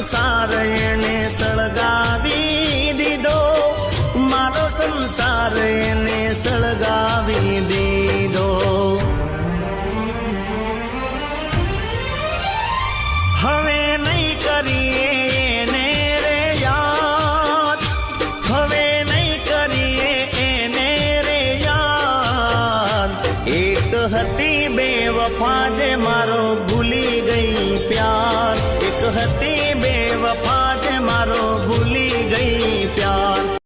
સંસાર એને સળગાવી દીધો, મારો સંસાર એને સળગાવી દીધો. હવે નહીં કરીએ એને રે યાદ, હવે નહીં કરીએ એને રે યાદ. એક હતી બેવફા જે મારો ભૂલી ગઈ પ્યાર, એક હતી બેવફા જે મારો ભૂલી ગઈ પ્યાર.